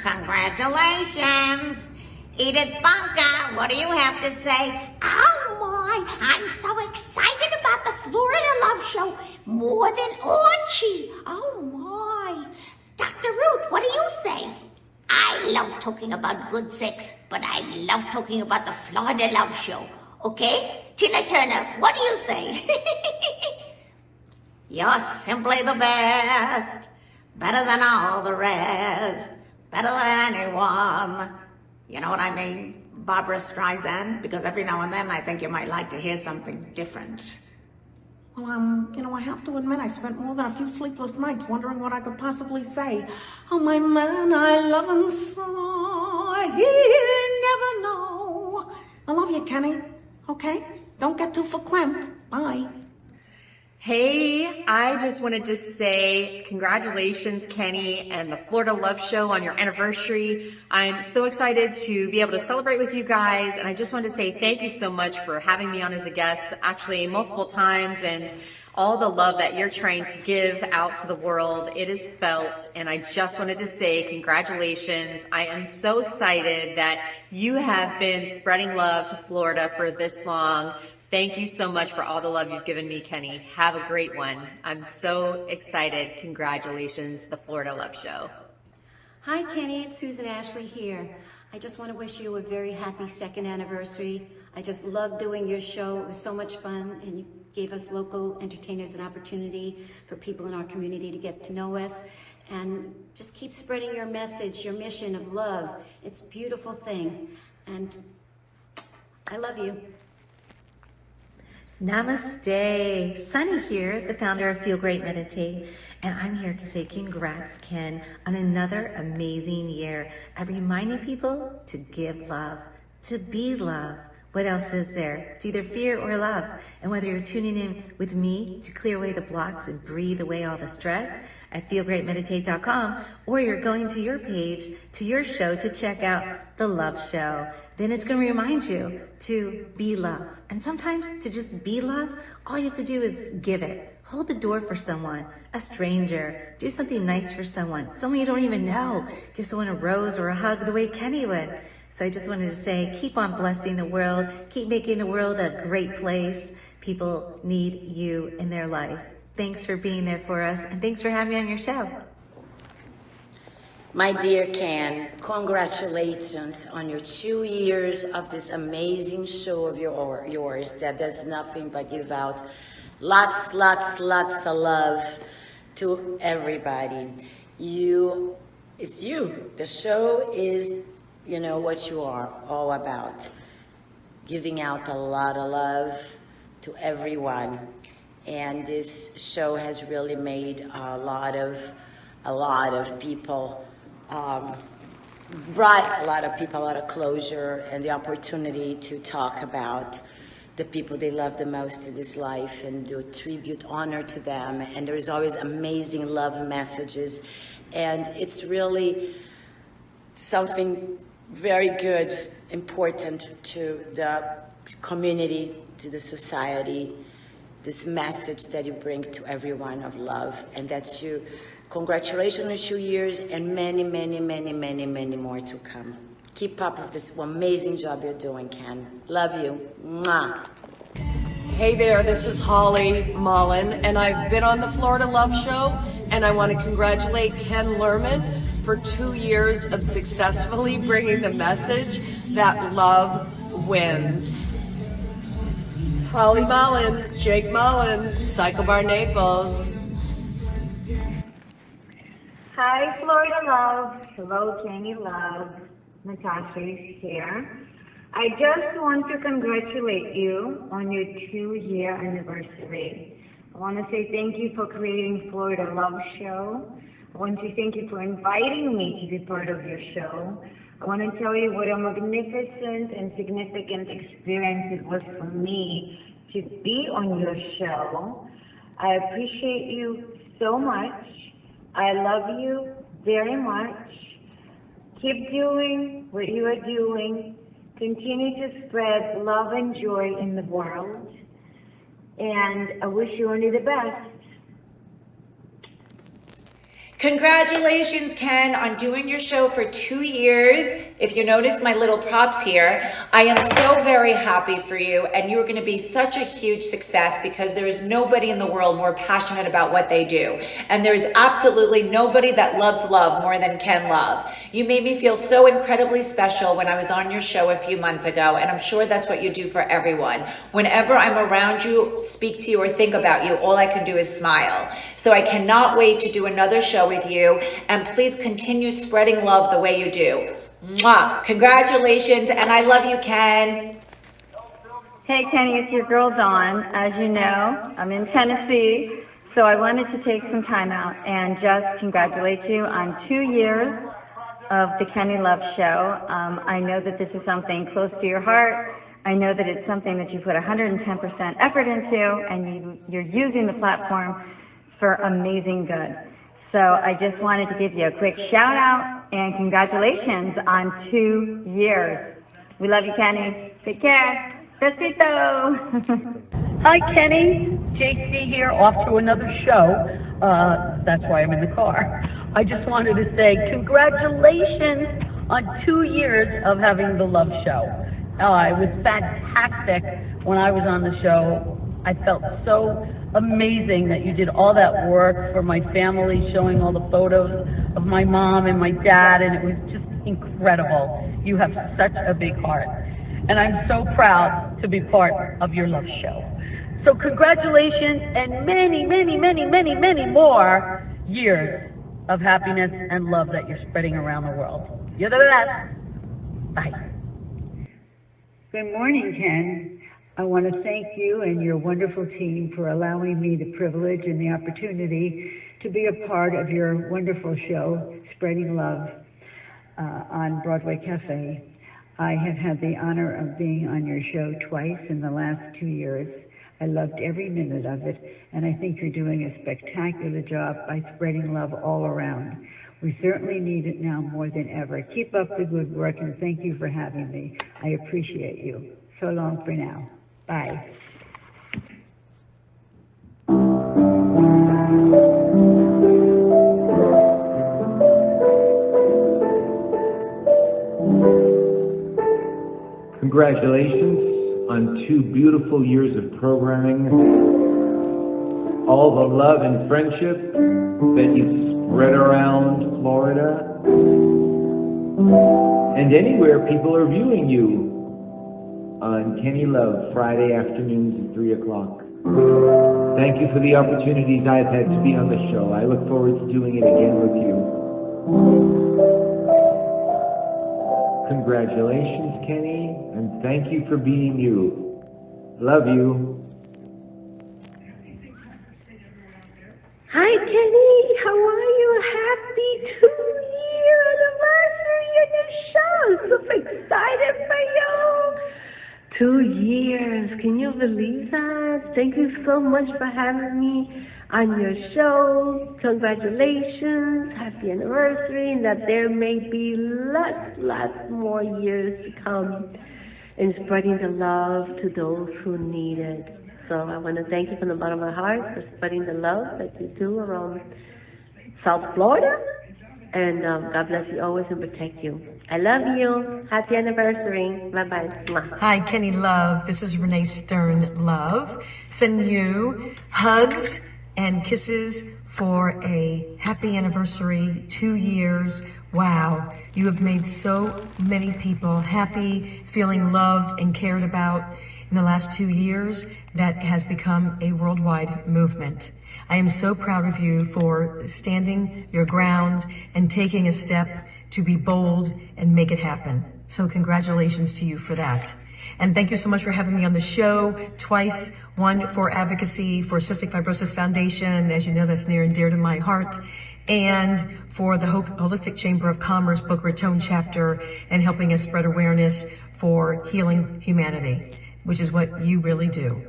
Congratulations. Edith Bunker, what do you have to say? Oh my, I'm so excited about the Florida Love Show. More than Archie. Oh my. Dr. Ruth, what do you say? I love talking about good sex, but I love talking about the Florida Love Show. Okay? Tina Turner, what do you say? You're simply the best. better than all the rest, better than anyone. You know what I mean? Barbara Streisand, because every now and then I think you might like to hear something different. Well, I have to admit I spent more than a few sleepless nights wondering what I could possibly say. Oh, my man, I love him so, he'll never know. I love you, Kenny. Okay? Don't get too verklempt. Bye. Hey, I just wanted to say congratulations, Kenny, and the Florida Love Show on your anniversary. I'm so excited to be able to celebrate with you guys, and I just wanted to say thank you so much for having me on as a guest, actually multiple times, and all the love that you're trying to give out to the world. It is felt, and I just wanted to say congratulations. I am so excited that you have been spreading love to Florida for this long. Thank you so much for all the love you've given me, Kenny. Have a great one. I'm so excited. Congratulations, the Florida Love Show. Hi, Kenny. It's Susan Ashley here. I just want to wish you a very happy second anniversary. I just love doing your show. It was so much fun, and you gave us local entertainers an opportunity for people in our community to get to know us. And just keep spreading your message, your mission of love. It's a beautiful thing. And I love you. Namaste. Sunny here, the founder of Feel Great Meditate, and I'm here to say congrats, Ken, on another amazing year. I'm reminding people to give love, to be love. What else is there? It's either fear or love. And whether you're tuning in with me to clear away the blocks and breathe away all the stress at feelgreatmeditate.com, or you're going to your page, to your show to check out the Love Show, then it's going to remind you to be love. And sometimes to just be love, all you have to do is give it. Hold the door for someone, a stranger. Do something nice for someone you don't even know. Give someone a rose or a hug the way Kenny would. So I just wanted to say, keep on blessing the world. Keep making the world a great place. People need you in their life. Thanks for being there for us, and thanks for having me on your show. My dear Ken, congratulations on your 2 years of this amazing show of yours that does nothing but give out lots of love to everybody. It's you. The show is, what you are all about. Giving out a lot of love to everyone. And this show has really made a lot of people, brought a lot of people a lot of closure and the opportunity to talk about the people they love the most in this life and do a tribute honor to them. And there's always amazing love messages. And it's really something very good, important to the community, to the society, this message that you bring to everyone of love. And that's you. Congratulations on 2 years and many more to come. Keep up with this amazing job you're doing, Ken. Love you. Mwah. Hey there, this is Holly Mullen, and I've been on the Florida Love Show, and I want to congratulate Ken Lerman for 2 years of successfully bringing the message that love wins. Holly Mullen, Jake Mullen, Psycho Bar Naples. Hi, Florida Love. Hello, Kenny Love. Natasha is here. I just want to congratulate you on your 2-year anniversary. I want to say thank you for creating Florida Love Show. I want to thank you for inviting me to be part of your show. I want to tell you what a magnificent and significant experience it was for me to be on your show. I appreciate you so much. I love you very much. Keep doing what you are doing. Continue to spread love and joy in the world. And I wish you only the best. Congratulations, Ken, on doing your show for 2 years. If you notice my little props here, I am so very happy for you, and you're going to be such a huge success because there is nobody in the world more passionate about what they do. And there is absolutely nobody that loves love more than Ken Love. You made me feel so incredibly special when I was on your show a few months ago, and I'm sure that's what you do for everyone. Whenever I'm around you, speak to you, or think about you, all I can do is smile. So I cannot wait to do another show with you, and please continue spreading love the way you do. Mwah. Congratulations, and I love you, Ken. Hey Kenny, it's your girl Dawn. As you know, I'm in Tennessee, so I wanted to take some time out and just congratulate you on 2 years of the Kenny Love Show. I know that this is something close to your heart. I know that it's something that you put 110% effort into, and you're using the platform for amazing good. So I just wanted to give you a quick shout out and congratulations on 2 years. We love you, Kenny. Take care. Besito. Hi, Kenny. JC here, off to another show. That's why I'm in the car. I just wanted to say congratulations on 2 years of having the Love Show. It was fantastic when I was on the show. I felt so amazing that you did all that work for my family, showing all the photos of my mom and my dad, and it was just incredible. You have such a big heart. And I'm so proud to be part of your Love Show. So congratulations and many, many, many, many, many more years of happiness and love that you're spreading around the world. You're the best. Bye. Good morning, Ken. I want to thank you and your wonderful team for allowing me the privilege and the opportunity to be a part of your wonderful show, Spreading Love, on Broadway Cafe. I have had the honor of being on your show twice in the last 2 years. I loved every minute of it, and I think you're doing a spectacular job by spreading love all around. We certainly need it now more than ever. Keep up the good work, and thank you for having me. I appreciate you. So long for now. Bye. Congratulations on 2 beautiful years of programming, all the love and friendship that you've spread around Florida, and anywhere people are viewing you on Kenny Love, Friday afternoons at 3 o'clock. Thank you for the opportunities I've had to be on the show. I look forward to doing it again with you. Congratulations, Kenny, and thank you for being you. Love you. Hi, Kenny. How are you? Happy 2-year anniversary of your show. So excited for you. 2 years. Can you believe that? Thank you so much for having me on your show. Congratulations. Happy anniversary. And that there may be lots more years to come in spreading the love to those who need it. So I want to thank you from the bottom of my heart for spreading the love that you do around South Florida. And God bless you always and protect you. I love you. Happy anniversary. Bye-bye. Mwah. Hi, Kenny Love. This is Renee Stern Love. Sending you hugs and kisses for a happy anniversary, 2 years. Wow, you have made so many people happy, feeling loved and cared about in the last 2 years. That has become a worldwide movement. I am so proud of you for standing your ground and taking a step to be bold and make it happen. So congratulations to you for that. And thank you so much for having me on the show twice, one for advocacy for Cystic Fibrosis Foundation. As you know, that's near and dear to my heart. And for the Holistic Chamber of Commerce Boca Raton chapter and helping us spread awareness for healing humanity, which is what you really do.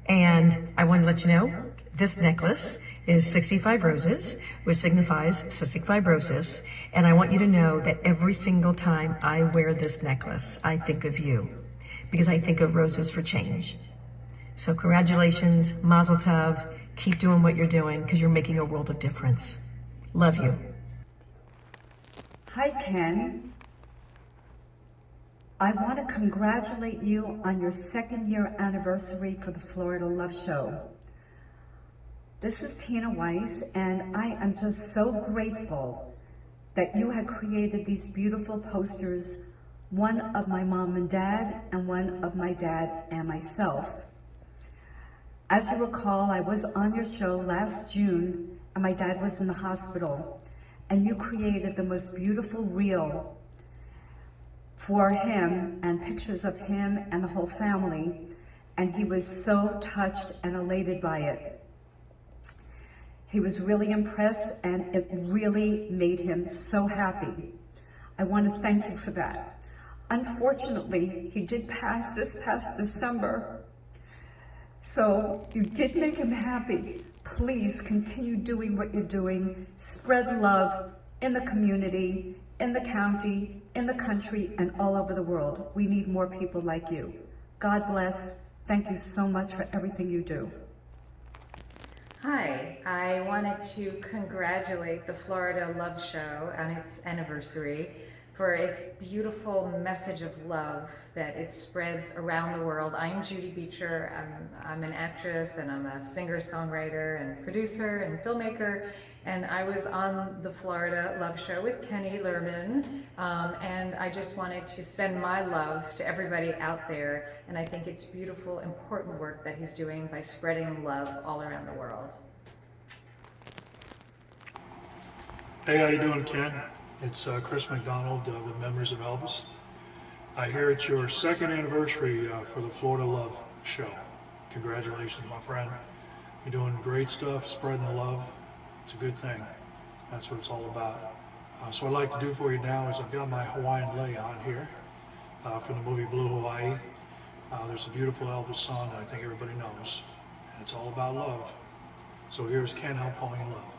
And I want to let you know, this necklace is 65 roses, which signifies cystic fibrosis. And I want you to know that every single time I wear this necklace, I think of you, because I think of Roses for Change. So congratulations, Mazel Tov, keep doing what you're doing, because you're making a world of difference. Love you. Hi, Ken. I want to congratulate you on your 2nd year anniversary for the Florida Love Show. This is Tina Weiss, and I am just so grateful that you had created these beautiful posters, one of my mom and dad, and one of my dad and myself. As you recall, I was on your show last June, and my dad was in the hospital, and you created the most beautiful reel for him and pictures of him and the whole family, and he was so touched and elated by it. He was really impressed, and it really made him so happy. I want to thank you for that. Unfortunately, he did pass this past December, so you did make him happy. Please continue doing what you're doing. Spread love in the community, in the county, in the country, and all over the world. We need more people like you. God bless. Thank you so much for everything you do. Hi, I wanted to congratulate the Florida Love Show on its anniversary for its beautiful message of love that it spreads around the world. I'm Judy Beecher. I'm an actress, and I'm a singer-songwriter and producer and filmmaker, and I was on the Florida Love Show with Ken Lerman, and I just wanted to send my love to everybody out there, and I think it's beautiful, important work that he's doing by spreading love all around the world. Hey, how you doing, Ken? It's Chris McDonald with Memories of Elvis. I hear it's your second anniversary for the Florida Love Show. Congratulations, my friend. You're doing great stuff, spreading the love. It's a good thing. That's what it's all about. So what I'd like to do for you now is I've got my Hawaiian lei on here from the movie Blue Hawaii. There's a beautiful Elvis song that I think everybody knows, and it's all about love. So here's Can't Help Falling in Love.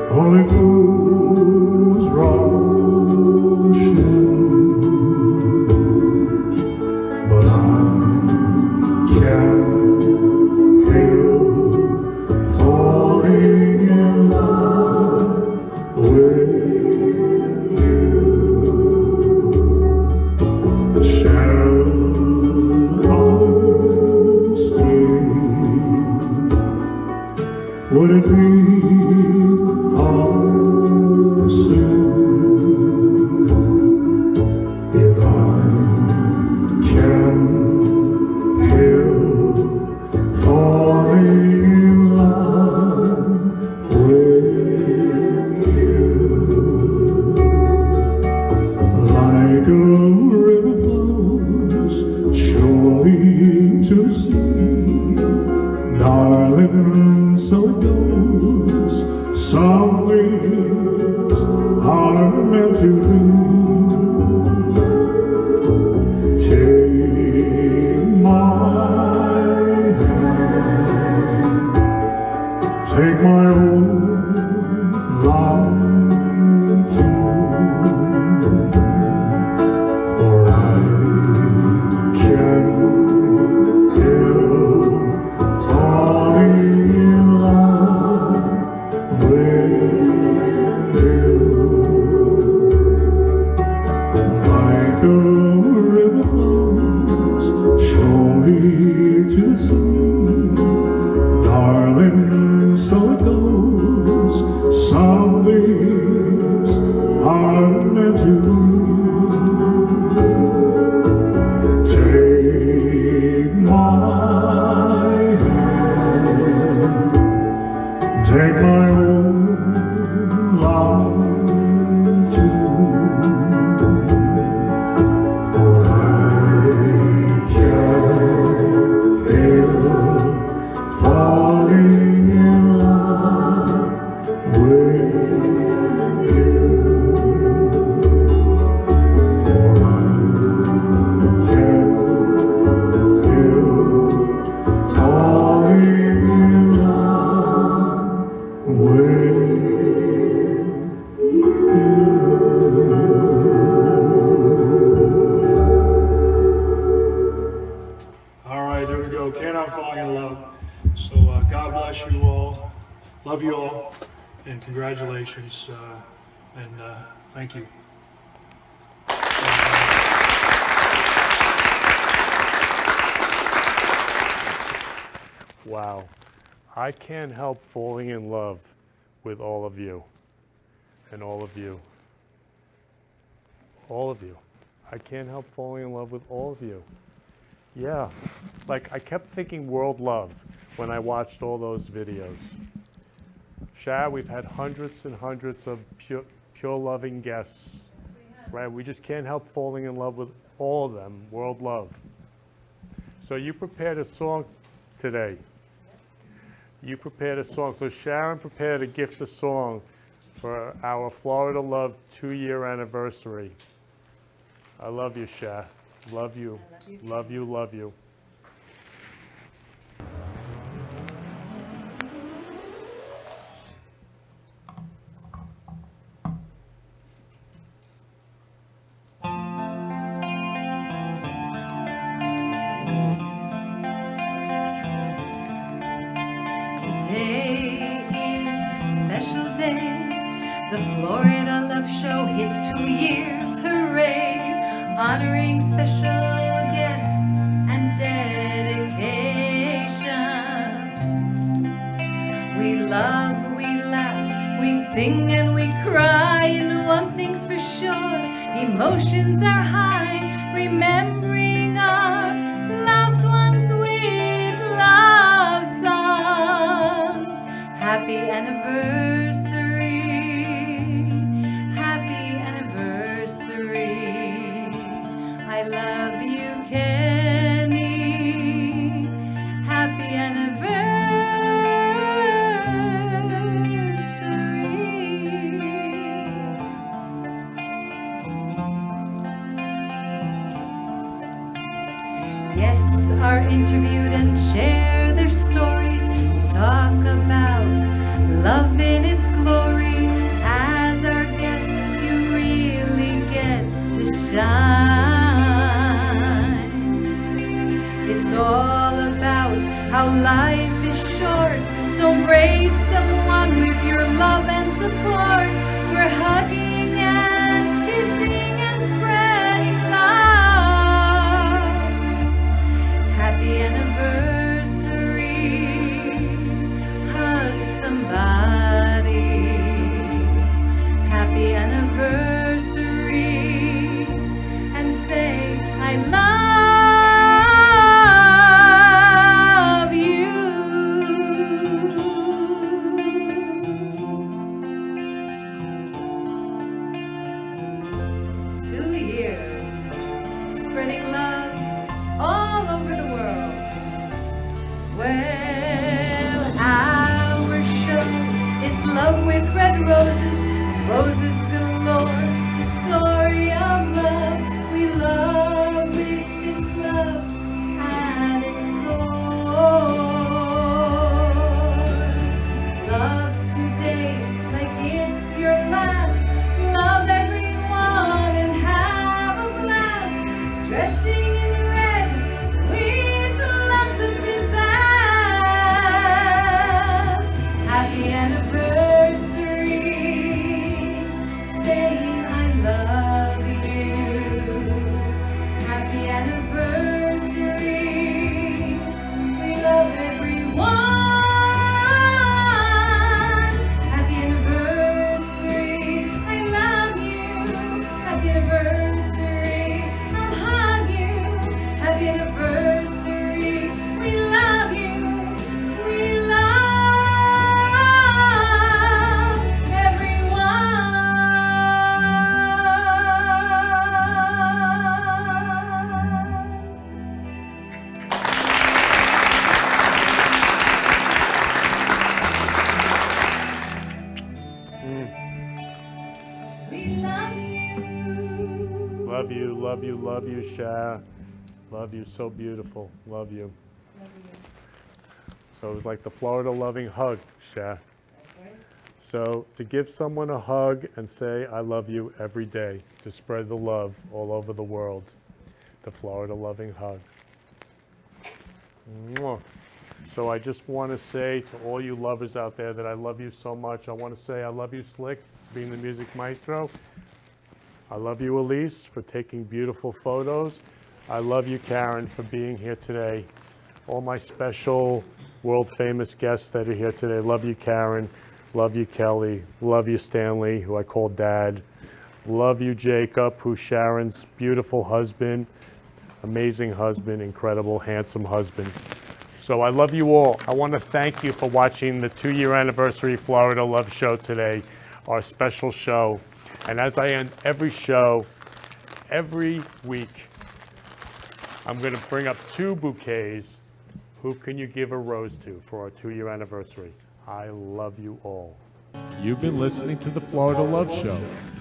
Only fools rush in, but I can't help falling in love with you. Shall I stay? Would it be if I can help falling in love with you? Like a river flows surely to sea, darling, so it goes. Some leaves are meant to be. Take my hand, take my whole life too, for I can't help falling in love with you. Like a river flows surely to sea, darling, so it goes. Some leaves are meant to be. Take my hand, take my whole life too, for I can't help falling in love with you. For I can't help falling in love with you. All right, there we go. Can't Help Falling in Love. So God bless you all. Love you all. And congratulations. And thank you. Wow. I can't help falling in love with all of you and all of you. All of you. I can't help falling in love with all of you. Yeah, like I kept thinking world love when I watched all those videos. Shah, we've had hundreds and hundreds of pure loving guests, right? We just can't help falling in love with all of them, world love. So you prepared a song today. You prepared a song. So Sharon prepared a gift of song for our Florida Love 2-year anniversary. I love you, Shah. Love you. Love you, love you. Today is a special day. The Florida Love Show hits 2 years, hooray! Honoring special guests and dedications. We love, we laugh, we sing and we cry, and one thing's for sure, emotions are high, remembering our loved ones with love songs. Happy anniversary, happy anniversary. I love you, Kenny. Happy Guests are interviewed and share their stories. We talk about love in its glory. As our guests, you really get to shine. It's all about how life is short, so embrace someone with your love and support. We're hugging and kissing and spreading love. Happy anniversary. Hug somebody. Happy anniversary. And say, I love you. 2 years, spreading love all over the world. Well, our show is love with red roses, roses galore, the story of love. We love with its love at its core. Love today like it's your last. Love everyone and have a blast. Dressing in red with lots of pizzazz. Happy anniversary. Saying I love you. Happy anniversary. We love everyone. Happy anniversary. I love you. Happy anniversary. I'll hug you. Happy anniversary. We love you. We love Love you, love you, love you, Shah. Love you, so beautiful. Love you. So it was like the Florida loving hug, Shah. So to give someone a hug and say, I love you every day, to spread the love all over the world, the Florida loving hug. Mwah. So I just want to say to all you lovers out there that I love you so much. I want to say I love you, Slick, being the music maestro. I love you, Elise, for taking beautiful photos. I love you, Karen, for being here today. All my special world famous guests that are here today. Love you, Karen. Love you, Kelly. Love you, Stanley, who I call Dad. Love you, Jacob, who's Sharon's beautiful husband. Amazing husband, incredible, handsome husband. So I love you all. I want to thank you for watching the 2-year anniversary Florida Love Show today, our special show. And as I end every show, every week, I'm going to bring up 2 bouquets. Who can you give a rose to for our 2-year anniversary? I love you all. You've been listening to the Florida Love Show,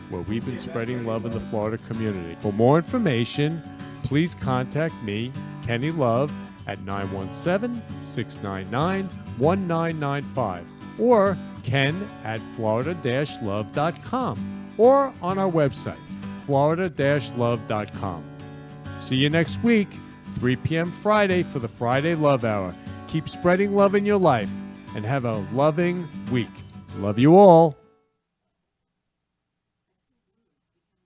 where we've been spreading love in the Florida community. For more information, please contact me, Kenny Love, at 917-699-1995 or ken@florida-love.com or on our website, florida-love.com. See you next week, 3 p.m. Friday for the Friday Love Hour. Keep spreading love in your life and have a loving week. Love you all.